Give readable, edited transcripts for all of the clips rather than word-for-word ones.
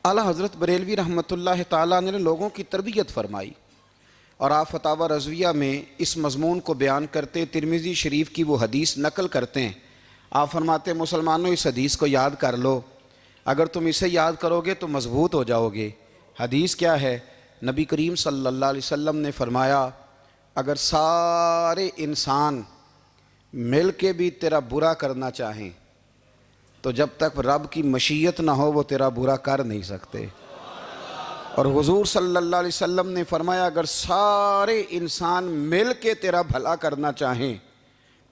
आला हज़रत बरेलवी रहमतुल्लाह ताला ने लोगों की तरबियत फरमाई और आप फतावा रज़विया में इस मज़मून को बयान करते तिरमिज़ी शरीफ की वो हदीस नकल करते हैं। आप फरमाते मुसलमानों इस हदीस को याद कर लो, अगर तुम इसे याद करोगे तो मज़बूत हो जाओगे। हदीस क्या है? नबी करीम सल्लल्लाहु अलैहि वसल्लम ने फरमाया, अगर सारे इंसान मिल के भी तेरा बुरा करना चाहें तो जब तक रब की मशीयत ना हो वो तेरा बुरा कर नहीं सकते। और हुजूर सल्लल्लाहु अलैहि वसल्लम ने फरमाया, अगर सारे इंसान मिल के तेरा भला करना चाहें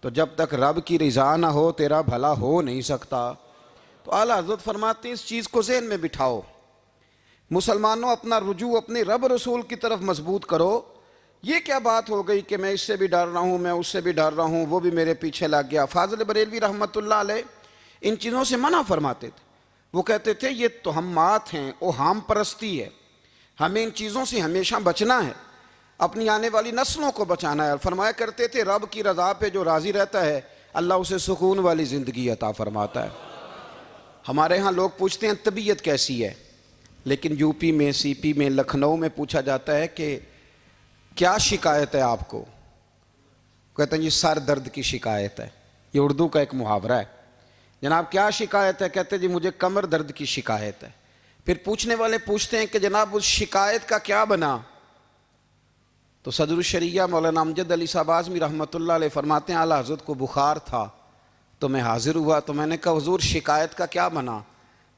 तो जब तक रब की रज़ा ना हो तेरा भला हो नहीं सकता। तो आला हज़रत फरमाते हैं इस चीज़ को ज़हन में बिठाओ, मुसलमानों अपना रुजू अपने रब रसूल की तरफ मजबूत करो। ये क्या बात हो गई कि मैं इससे भी डर रहा हूँ, मैं उससे भी डर रहा हूँ, वो भी मेरे पीछे लग गया। फाज़िल बरेलवी रहमतुल्लाह अलैह इन चीज़ों से मना फरमाते थे। वो कहते थे ये तोहमात हैं, ओहाम परस्ती है, हमें इन चीज़ों से हमेशा बचना है, अपनी आने वाली नस्लों को बचाना है। और फरमाया करते थे रब की रज़ा पे जो राज़ी रहता है अल्लाह उसे सुकून वाली ज़िंदगी अता फरमाता है। हमारे यहाँ लोग पूछते हैं तबीयत कैसी है, लेकिन यूपी में, सीपी में, लखनऊ में पूछा जाता है कि क्या शिकायत है आपको? कहते हैं जी सर दर्द की शिकायत है। ये उर्दू का एक मुहावरा है। जनाब क्या शिकायत है? कहते हैं जी मुझे कमर दर्द की शिकायत है। फिर पूछने वाले पूछते हैं कि जनाब उस शिकायत का क्या बना? तो सदरुल शरिया मौलाना अमजद अली साहब आज़मी रहमतुल्लाह अलैह फरमाते हैं आला हज़रत को बुखार था तो मैं हाजिर हुआ, तो मैंने कहा हुजूर शिकायत का क्या बना?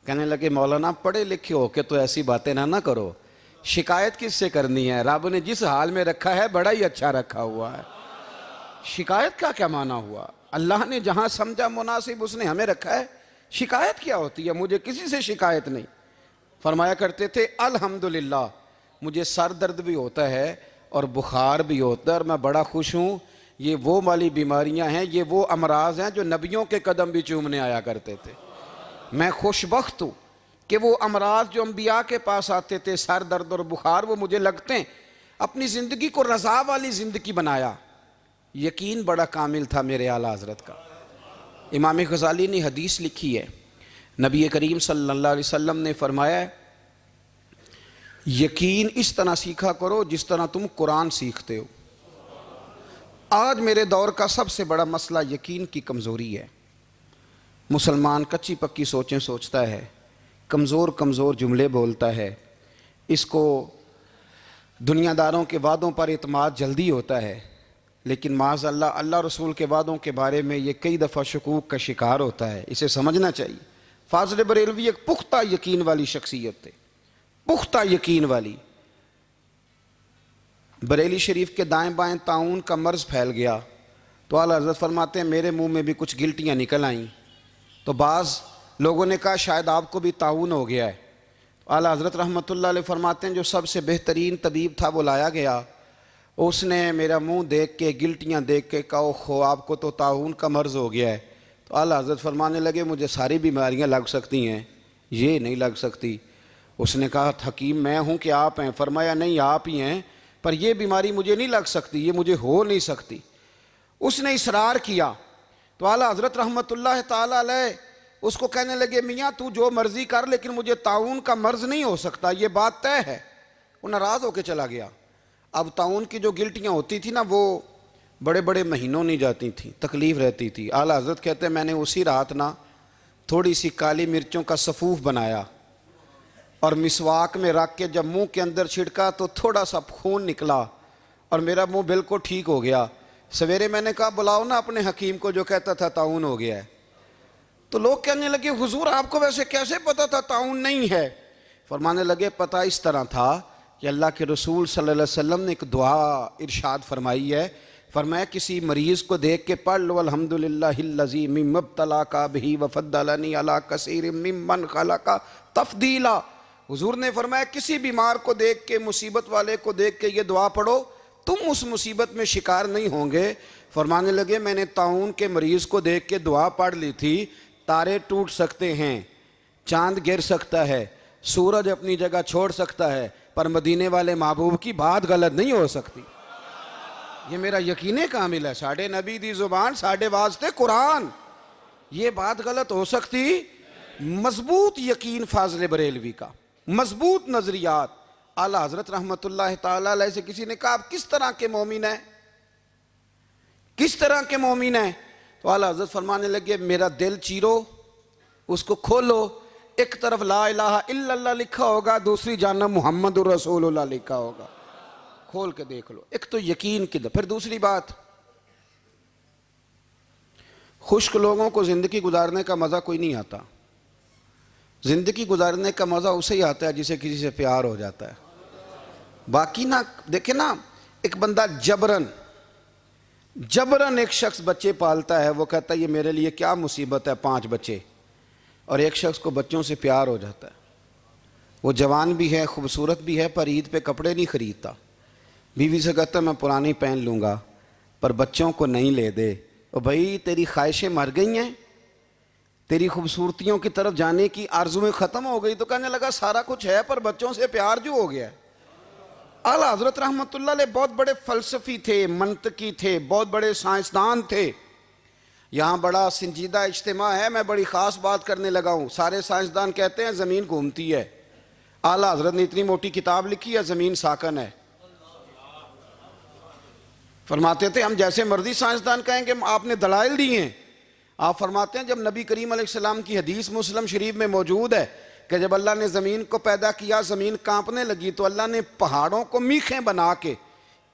कहने लगे मौलाना पढ़े लिखे हो के तो ऐसी बातें ना करो, शिकायत किससे करनी है? रब ने जिस हाल में रखा है बड़ा ही अच्छा रखा हुआ है। शिकायत का क्या माना हुआ? अल्लाह ने जहाँ समझा मुनासिब उसने हमें रखा है, शिकायत क्या होती है? मुझे किसी से शिकायत नहीं। फरमाया करते थे अल्हम्दुलिल्लाह मुझे सर दर्द भी होता है और बुखार भी होता है और मैं बड़ा खुश हूँ। ये वो वाली बीमारियाँ हैं, ये वो अमराज हैं जो नबियों के कदम भी चूमने आया करते थे। मैं खुशबख्त हूँ कि वो अमराज जो अम्बिया के पास आते थे, सर दर्द और बुखार, वो मुझे लगते हैं। अपनी ज़िंदगी को रज़ा वाली ज़िंदगी बनाया, यकीन बड़ा कामिल था मेरे आला हज़रत का। इमाम गज़ाली ने हदीस लिखी है, नबी करीम सल्लल्लाहु अलैहि वसल्लम ने फरमाया यकीन इस तरह सीखा करो जिस तरह तुम कुरान सीखते हो। आज मेरे दौर का सबसे बड़ा मसला यकीन की कमज़ोरी है। मुसलमान कच्ची पक्की सोचें सोचता है, कमज़ोर कमज़ोर जुमले बोलता है, इसको दुनियादारों के वादों पर इत्माद जल्दी होता है, लेकिन माज़अल्लाह अल्लाह रसूल के वादों के बारे में ये कई दफ़ा शकूक का शिकार होता है। इसे समझना चाहिए। फाज़िल बरेलवी एक पुख्ता यकीन वाली शख्सियत थे, पुख्ता यकीन वाली। बरेली शरीफ के दाएं बाएं ताउन का मर्ज़ फैल गया तो आला हज़रत फरमाते हैं मेरे मुंह में भी कुछ गिल्टियाँ निकल आईं। तो बाज़ लोगों ने कहा शायद आपको भी ताउन हो गया है। तो आला हज़रत रहमतुल्लाह अलैह फरमाते हैं जो सबसे बेहतरीन तबीब था वो लाया गया, उसने मेरा मुंह देख के, गिल्टियाँ देख के कहा ओहो आपको तो ताउन का मर्ज़ हो गया है। तो आला हज़रत फरमाने लगे मुझे सारी बीमारियाँ लग सकती हैं, ये नहीं लग सकती। उसने कहा हकीम मैं हूँ कि आप हैं? फरमाया नहीं आप ही हैं, पर यह बीमारी मुझे नहीं लग सकती, ये मुझे हो नहीं सकती। उसने इसरार किया तो आला हज़रत रहमतुल्लाह ताला अलैह उसको कहने लगे मियाँ तू जो मर्ज़ी कर लेकिन मुझे ताउन का मर्ज़ नहीं हो सकता, ये बात तय है। वो नाराज़ होकर चला गया। अब ताउन की जो गिल्टियाँ होती थी ना वो बड़े बड़े महीनों नहीं जाती थी, तकलीफ़ रहती थी। आला हज़रत कहते हैं मैंने उसी रात ना थोड़ी सी काली मिर्चों का सफ़ूफ बनाया और मिसवाक में रख के जब मुंह के अंदर छिड़का तो थोड़ा सा खून निकला और मेरा मुंह बिल्कुल ठीक हो गया। सवेरे मैंने कहा बुलाओ ना अपने हकीम को जो कहता था ताउन हो गया है। तो लोग कहने लगे हुजूर आपको वैसे कैसे पता था ताउन नहीं है? फरमाने लगे पता इस तरह था कि अल्लाह के रसूल सल्लल्लाहु अलैहि वसल्लम ने एक दुआ इरशाद फरमाई है। फरमाया किसी मरीज़ को देख के पढ़ लो अल्हम्दुलिल्लाहिल्लज़ी मिम्मब्तलाका बिही वफ़द्दलनी अला कसीरिम मिम्मन खलका तफ़दीला। हुजूर ने फरमाया किसी बीमार को देख के, मुसीबत वाले को देख के ये दुआ पढ़ो, तुम उस मुसीबत में शिकार नहीं होंगे। फरमाने लगे मैंने ताउन के मरीज़ को देख के दुआ पढ़ ली थी, तारे टूट सकते हैं, चांद गिर सकता है, सूरज अपनी जगह छोड़ सकता है, पर मदीने वाले महबूब की बात गलत नहीं हो सकती। ये मेरा यकीन कामिल है। साढ़े नबी दी जुबान साढ़े वास्ते कुरान, ये बात गलत हो सकती? मजबूत यकीन फाज़िल बरेलवी का। मजबूत नजरियात। आला हजरत रहमतुल्लाह ताला अलैह से किसी ने कहा आप किस तरह के मोमिन हैं, किस तरह के मोमिन हैं? तो आला हजरत फरमाने लगे मेरा दिल चीरो, उसको खोलो, एक तरफ ला इलाहा इल्लल्लाह लिखा होगा, दूसरी जानब मुहम्मदुर रसूलुल्लाह लिखा होगा। खोल के देख लो। एक तो यकीन की। फिर दूसरी बात, खुश्क लोगों को जिंदगी गुजारने का मजा कोई नहीं आता। जिंदगी गुजारने का मजा उसे ही आता है जिसे किसी से प्यार हो जाता है। बाकी ना देखे ना, एक बंदा जबरन एक शख्स बच्चे पालता है, वो कहता है ये मेरे लिए क्या मुसीबत है 5 बच्चे, और एक शख्स को बच्चों से प्यार हो जाता है। वो जवान भी है, खूबसूरत भी है, पर ईद पे कपड़े नहीं खरीदता। बीवी से कहता है मैं पुरानी पहन लूँगा, पर बच्चों को नहीं ले दे। तो भाई तेरी ख्वाहिशें मर गई हैं, तेरी खूबसूरतियों की तरफ जाने की आरज़ुएं ख़त्म हो गई। तो कहने लगा सारा कुछ है पर बच्चों से प्यार जो हो गया है। आला हज़रत रहमतुल्लाह अलैह बहुत बड़े फ़लसफ़ी थे, मंतकी थे, बहुत बड़े साइंसदान थे। यहाँ बड़ा संजीदा इज्तिमा है, मैं बड़ी ख़ास बात करने लगा हूँ। सारे साइंसदान कहते हैं ज़मीन घूमती है। आला हज़रत ने इतनी मोटी किताब लिखी है, ज़मीन साकन है। फरमाते थे हम जैसे मर्जी साइंसदान कहेंगे आपने दलाइल दिए हैं। आप फरमाते हैं जब नबी करीम अलैहिस्सलाम की हदीस मुस्लिम शरीफ में मौजूद है कि जब अल्लाह ने ज़मीन को पैदा किया, ज़मीन कांपने लगी, तो अल्लाह ने पहाड़ों को मीखें बना के,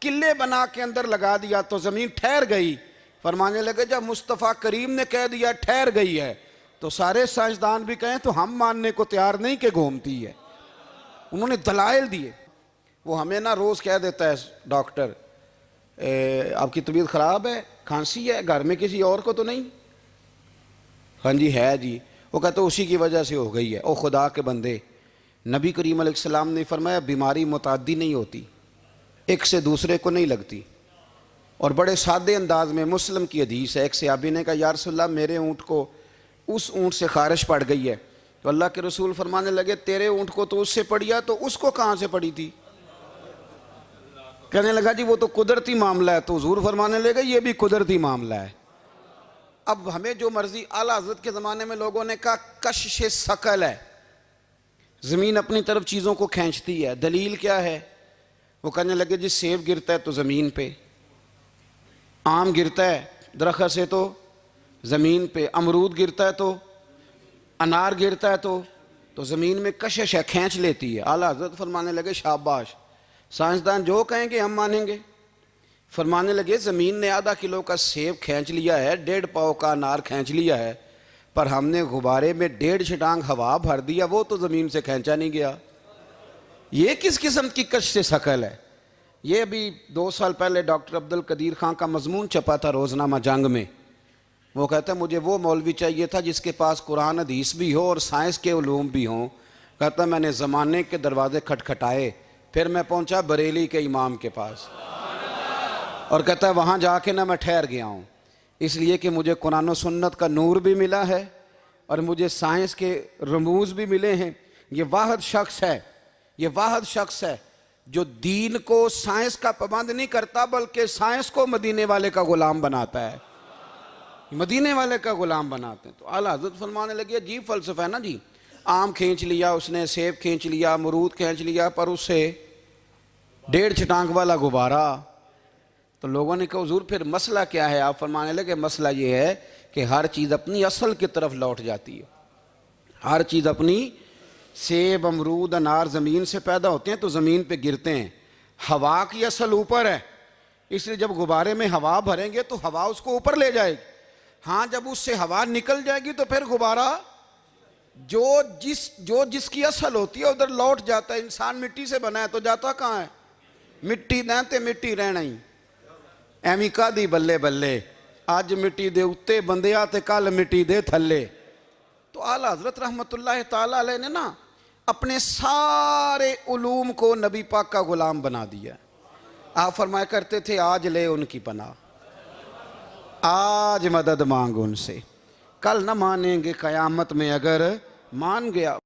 किले बना के अंदर लगा दिया, तो ज़मीन ठहर गई। फरमाने लगे जब मुस्तफ़ा करीम ने कह दिया ठहर गई है, तो सारे साइंसदान भी कहें तो हम मानने को तैयार नहीं कि घूमती है। उन्होंने दलाइल दिए। वो हमें ना रोज़ कह देता है डॉक्टर आपकी तबीयत ख़राब है, खांसी है, घर में किसी और को तो नहीं? हाँ जी है जी। वो कहते उसी की वजह से हो गई है। ओ खुदा के बंदे, नबी करीम अलैहिस्सलाम ने फरमाया बीमारी मुताद्दी नहीं होती, एक से दूसरे को नहीं लगती। और बड़े सादे अंदाज में मुस्लिम की हदीस है, एक सहाबी ने कहा या रसूलल्लाह मेरे ऊँट को उस ऊँट से खारिश पड़ गई है। तो अल्लाह के रसूल फरमाने लगे तेरे ऊँट को तो उससे पड़ी है, तो उसको कहाँ से पड़ी थी? कहने लगा जी वो तो कुदरती मामला है। तो हुजूर फरमाने लगे ये भी कुदरती मामला है। अब हमें जो मर्जी, आला हज़रत के ज़माने में लोगों ने कहा कशिश सकल है, ज़मीन अपनी तरफ चीज़ों को खींचती है। दलील क्या है? वो कहने लगे जी सेब गिरता है तो ज़मीन पे, आम गिरता है दरख्त से तो ज़मीन पे, अमरूद गिरता है तो, अनार गिरता है तो ज़मीन में कशिश है, खींच लेती है। आला हज़रत फरमाने लगे शाबाश, साइंसदान जो कहेंगे हम मानेंगे। फरमाने लगे ज़मीन ने आधा किलो का सेब खींच लिया है, 1.5 पाव का अनार खींच लिया है, पर हमने गुब्बारे में 1.5 छिटांग हवा भर दिया, वो तो ज़मीन से खींचा नहीं गया। ये किस किस्म की कश से शकल है? ये अभी 2 साल पहले डॉक्टर अब्दुल कदीर खां का मजमून छपा था रोज़नामा जंग में। वो कहता है मुझे वो मौलवी चाहिए था जिसके पास कुरान हदीस भी हो और साइंस के उलूम भी हों। कहता मैंने ज़माने के दरवाजे खटखटाए, फिर मैं पहुंचा बरेली के इमाम के पास, और कहता है वहाँ जाके ना मैं ठहर गया हूँ, इसलिए कि मुझे कुरान और सुन्नत का नूर भी मिला है और मुझे साइंस के रमूज़ भी मिले हैं। ये वाहिद शख्स है, ये वाहिद शख्स है जो दीन को साइंस का पाबंद नहीं करता बल्कि साइंस को मदीने वाले का ग़ुलाम बनाता है, मदीने वाले का ग़ुलाम बनाते हैं। तो आला हज़रत फरमाने लगे अजीब फ़लसफ़ा है ना जी, आम खींच लिया उसने, सेब खींच लिया, अमरूद खींच लिया, पर उससे 1.5 छिटांग वाला गुब्बारा। तो लोगों ने कहा हुजूर फिर मसला क्या है? आप फरमाने लगे मसला ये है कि हर चीज़ अपनी असल की तरफ लौट जाती है। हर चीज़ अपनी, सेब अमरूद अनार ज़मीन से पैदा होते हैं तो ज़मीन पे गिरते हैं। हवा की असल ऊपर है, इसलिए जब गुब्बारे में हवा भरेंगे तो हवा उसको ऊपर ले जाएगी। हाँ जब उससे हवा निकल जाएगी तो फिर गुब्बारा जो जिसकी असल होती है उधर लौट जाता है। इंसान मिट्टी से बना है तो जाता कहाँ है? मिट्टी ना ते मिट्टी रहना ही एवं कादी बल्ले बल्ले, अज मिट्टी दे उत्ते बंदिया ते कल मिट्टी दे थल्ले। तो आला हज़रत रहमतुल्लाह ताला अलैह ने ना अपने सारे उलूम को नबी पाक का ग़ुलाम बना दिया। आप फरमाया करते थे आज ले उनकी पनाह, आज मदद मांग उनसे, कल न मानेंगे क़यामत में अगर मान गया।